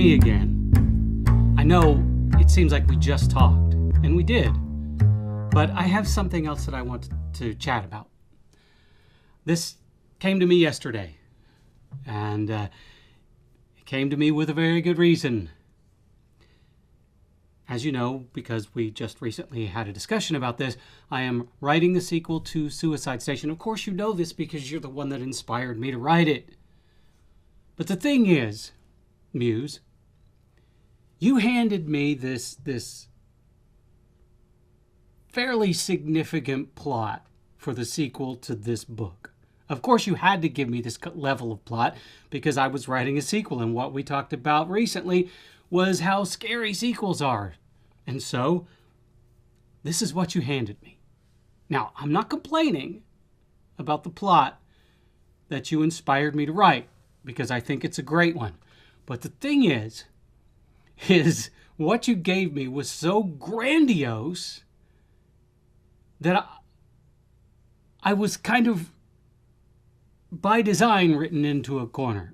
me again. I know it seems like we just talked, and we did, but I have something else that I want to chat about. This came to me yesterday, and it came to me with a very good reason. As you know, because we just recently had a discussion about this, I am writing the sequel to Suicide Station. Of course you know this because you're the one that inspired me to write it. But the thing is, Muse, you handed me this fairly significant plot for the sequel to this book. Of course, you had to give me this level of plot because I was writing a sequel, and what we talked about recently was how scary sequels are. And so, this is what you handed me. Now, I'm not complaining about the plot that you inspired me to write, because I think it's a great one. But the thing is what you gave me was so grandiose that I was kind of, by design, written into a corner.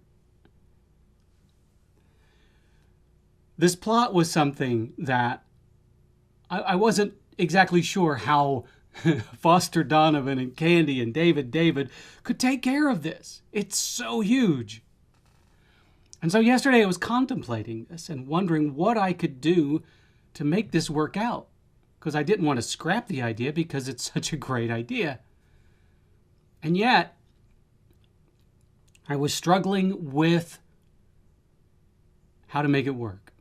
This plot was something that I wasn't exactly sure how Foster Donovan and Candy and David could take care of this. It's so huge. And so yesterday I was contemplating this and wondering what I could do to make this work out. Because I didn't want to scrap the idea because it's such a great idea. And yet, I was struggling with how to make it work.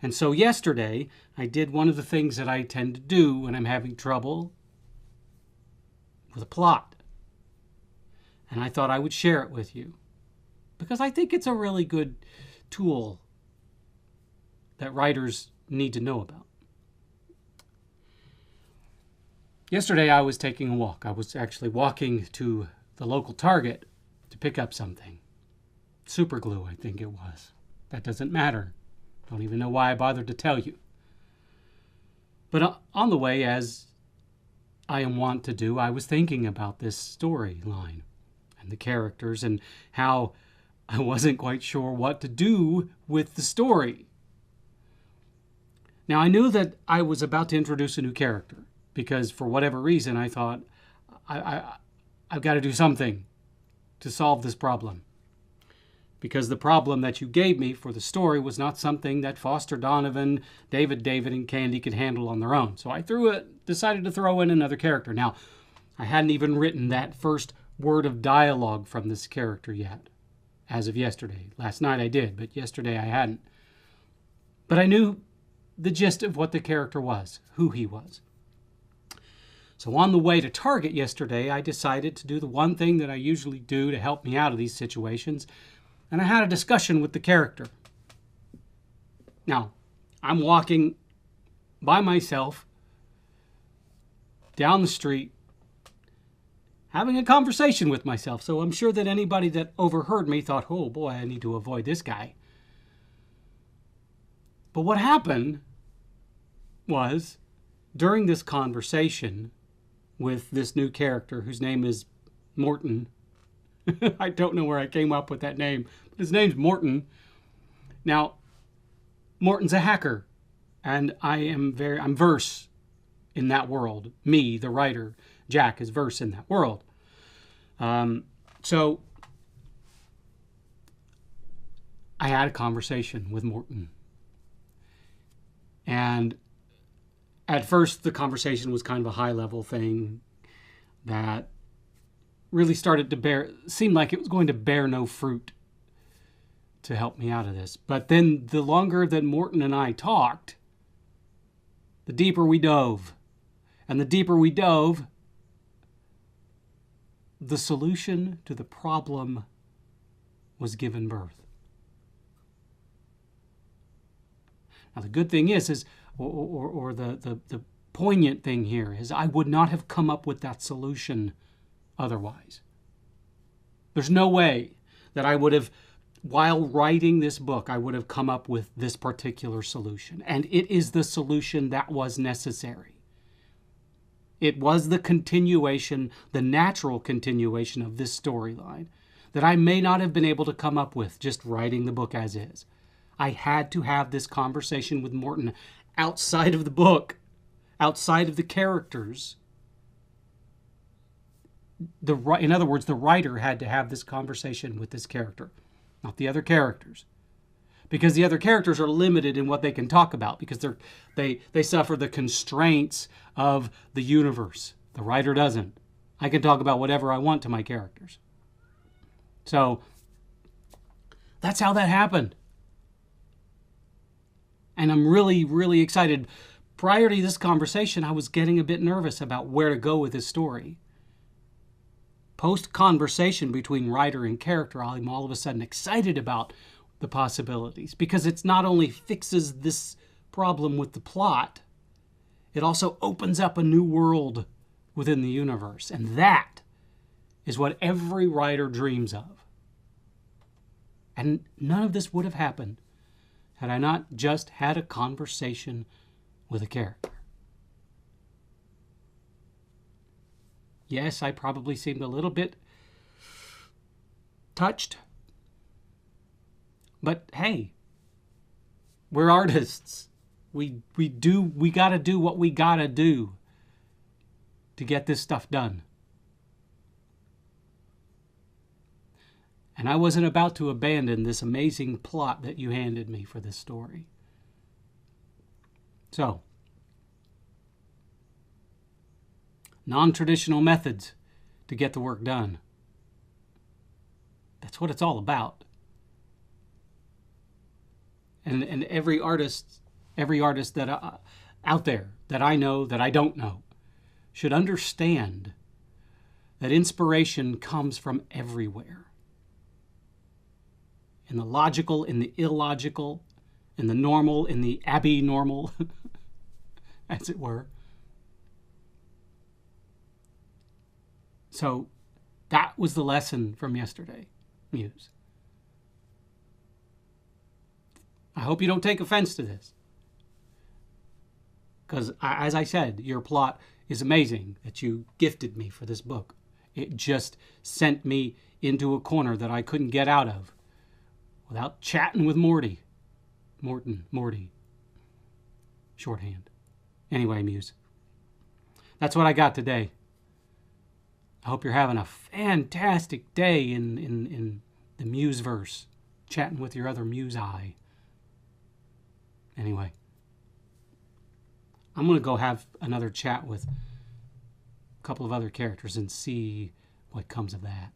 And so yesterday, I did one of the things that I tend to do when I'm having trouble with a plot. And I thought I would share it with you, because I think it's a really good tool that writers need to know about. Yesterday, I was taking a walk. I was actually walking to the local Target to pick up something. Super glue, I think it was. That doesn't matter. Don't even know why I bothered to tell you. But on the way, as I am wont to do, I was thinking about this storyline and the characters and how I wasn't quite sure what to do with the story. Now, I knew that I was about to introduce a new character because for whatever reason, I thought I've got to do something to solve this problem. Because the problem that you gave me for the story was not something that Foster Donovan, David, and Candy could handle on their own. So I decided to throw in another character. Now, I hadn't even written that first word of dialogue from this character yet, as of yesterday. Last night I did, but yesterday I hadn't. But I knew the gist of what the character was, who he was. So on the way to Target yesterday, I decided to do the one thing that I usually do to help me out of these situations, and I had a discussion with the character. Now, I'm walking by myself down the street, having a conversation with myself. So I'm sure that anybody that overheard me thought, oh boy, I need to avoid this guy. But what happened was, during this conversation with this new character, whose name is Morton, I don't know where I came up with that name, but his name's Morton. Now, Morton's a hacker, and I'm Verse in that world. Me, the writer, Jack, is Verse in that world. So I had a conversation with Morton. And at first, the conversation was kind of a high-level thing that really seemed like it was going to bear no fruit to help me out of this. But then the longer that Morton and I talked, the deeper we dove. And the deeper we dove, the solution to the problem was given birth. Now the good thing is the poignant thing here is I would not have come up with that solution otherwise. There's no way that I would have, while writing this book, I would have come up with this particular solution. And it is the solution that was necessary. It was the continuation, the natural continuation of this storyline that I may not have been able to come up with just writing the book as is. I had to have this conversation with Morton outside of the book, outside of the characters. In other words, the writer had to have this conversation with this character, not the other characters. Because the other characters are limited in what they can talk about, because they suffer the constraints of the universe. The writer doesn't. I can talk about whatever I want to my characters. So that's how that happened. And I'm really, really excited. Prior to this conversation, I was getting a bit nervous about where to go with this story. Post-conversation between writer and character, I'm all of a sudden excited about the possibilities, because it's not only fixes this problem with the plot, it also opens up a new world within the universe. And that is what every writer dreams of. And none of this would have happened had I not just had a conversation with a character. Yes, I probably seemed a little bit touched. But hey, we're artists. We gotta do what we gotta do to get this stuff done. And I wasn't about to abandon this amazing plot that you handed me for this story. So, non-traditional methods to get the work done. That's what it's all about. And every artist that out there that I know, that I don't know, should understand that inspiration comes from everywhere. In the logical, in the illogical, in the normal, in the abnormal, as it were. So that was the lesson from yesterday, Muse. I hope you don't take offense to this. Because, as I said, your plot is amazing that you gifted me for this book. It just sent me into a corner that I couldn't get out of without chatting with Morty. Morty. Shorthand. Anyway, Muse. That's what I got today. I hope you're having a fantastic day in the Museverse. Chatting with your other Muse-eye. Anyway, I'm going to go have another chat with a couple of other characters and see what comes of that.